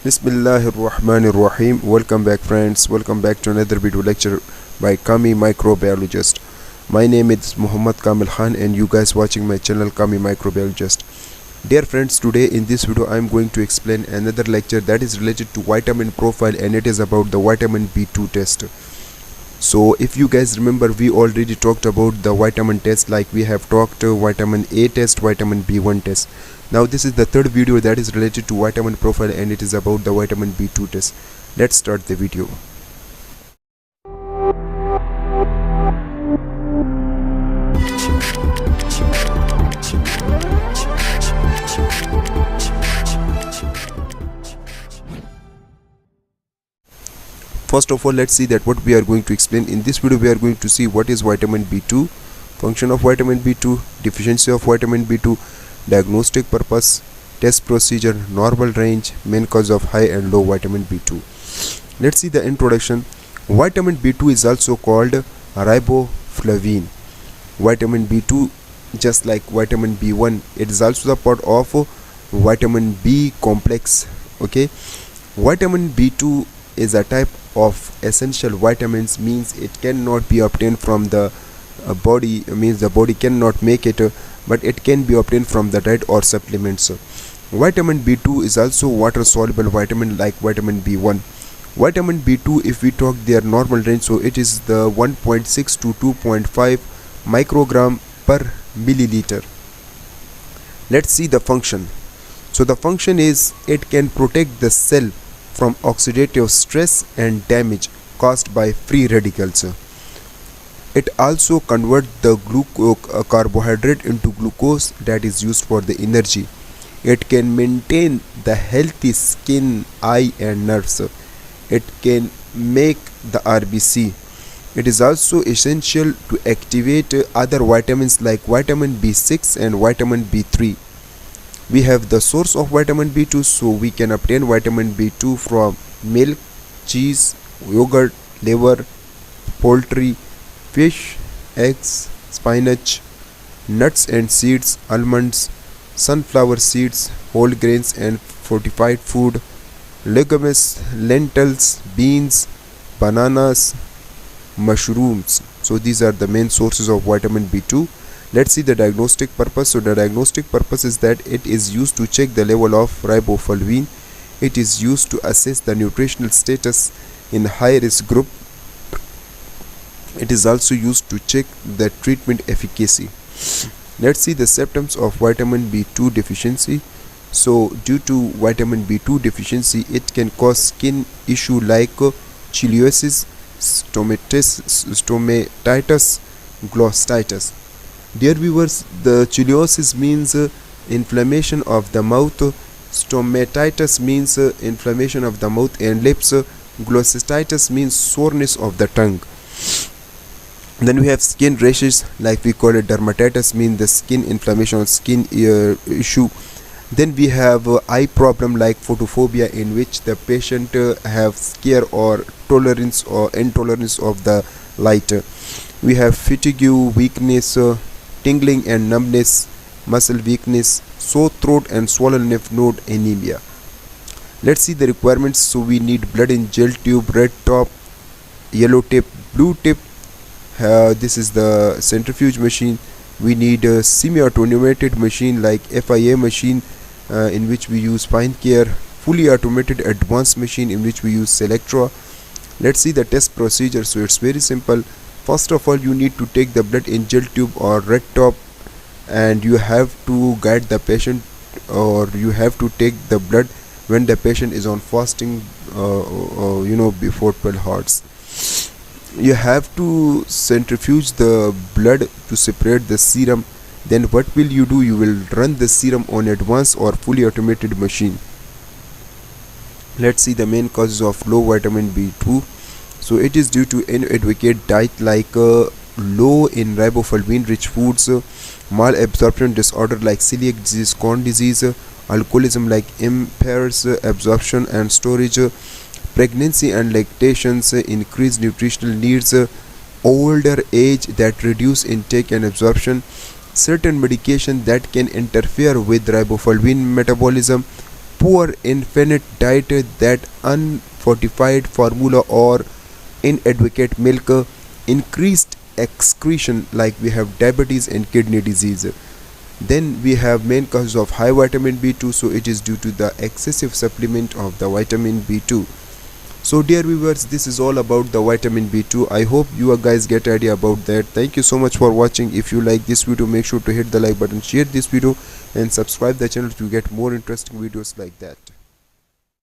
Bismillahirrahmanirrahim. Welcome back, friends. Welcome back to another video lecture by Kami Microbiologist. My name is Muhammad Kamil Khan and you guys watching my channel Kami Microbiologist. Dear friends, today in this video I am going to explain another lecture that is related to vitamin profile, and it is about the vitamin B2 test. So if you guys remember, we already talked about the vitamin test, like we have talked vitamin A test, vitamin B1 test. Now this is the third video that is related to vitamin profile, and it is about the vitamin B2 test. Let's start the video. First of all, let's see that what we are going to explain. In this video we are going to see what is vitamin B2, function of vitamin B2, deficiency of vitamin B2, diagnostic purpose, test procedure, normal range, main cause of high and low vitamin B2. Let's see the introduction. Vitamin B2 is also called riboflavin. Vitamin B2, just like vitamin B1, it is also the part of vitamin B complex. Okay, vitamin B2 is a type of essential vitamins, means it cannot be obtained from the body, means the body cannot make it, but it can be obtained from the diet or supplements. Vitamin B2 is also water soluble vitamin like vitamin B1. Vitamin B2, if we talk their normal range, so it is the 1.6 to 2.5 microgram per milliliter. Let's see the function. So the function is it can protect the cell from oxidative stress and damage caused by free radicals. It also converts the carbohydrate into glucose that is used for the energy. It can maintain the healthy skin, eye and nerves. It can make the RBC. It is also essential to activate other vitamins like vitamin B6 and vitamin B3. We have the source of vitamin B2, so we can obtain vitamin B2 from milk, cheese, yogurt, liver, poultry, fish, eggs, spinach, nuts and seeds, almonds, sunflower seeds, whole grains and fortified food, legumes, lentils, beans, bananas, mushrooms. So these are the main sources of vitamin B2. Let's see the diagnostic purpose. So the diagnostic purpose is that it is used to check the level of riboflavin. It is used to assess the nutritional status in high risk group. It is also used to check the treatment efficacy. Let's see the symptoms of vitamin B2 deficiency. So due to vitamin B2 deficiency, it can cause skin issue like chiliosis, stomatitis, glossitis. Dear viewers, the chiliosis means inflammation of the mouth, stomatitis means inflammation of the mouth and lips, glossitis means soreness of the tongue. Then we have skin rashes, like we call it dermatitis, means the skin inflammation or skin issue. Then we have eye problem like photophobia, in which the patient have scare or tolerance or intolerance of the light. We have fatigue, weakness, tingling and numbness, muscle weakness, sore throat and swollen lymph node, anemia. Let's see the requirements. So we need blood in gel tube, red top, yellow tip, blue tip. This is the centrifuge machine. We need a semi-automated machine like FIA machine, in which we use fine care, fully automated advanced machine in which we use Selectra. Let's see the test procedure. So it's very simple. First of all, you need to take the blood in gel tube or red top, and you have to guide the patient, or you have to take the blood when the patient is on fasting, before 12 hours. You have to centrifuge the blood to separate the serum. Then what will you do? You will run the serum on advanced or fully automated machine. Let's see the main causes of low vitamin B2. So it is due to inadequate diet like low in riboflavin rich foods, malabsorption disorder like celiac disease, Crohn's disease, alcoholism like impairs absorption and storage, pregnancy and lactations, increased nutritional needs, older age that reduce intake and absorption, certain medication that can interfere with riboflavin metabolism, poor infant diet, that unfortified formula or inadequate milk, increased excretion like we have diabetes and kidney disease. Then we have main causes of high vitamin B2, so it is due to the excessive supplement of the vitamin B2. So dear viewers, this is all about the vitamin B2. I hope you guys get idea about that. Thank you so much for watching. If you like this video, make sure to hit the like button, share this video and subscribe the channel to get more interesting videos like that.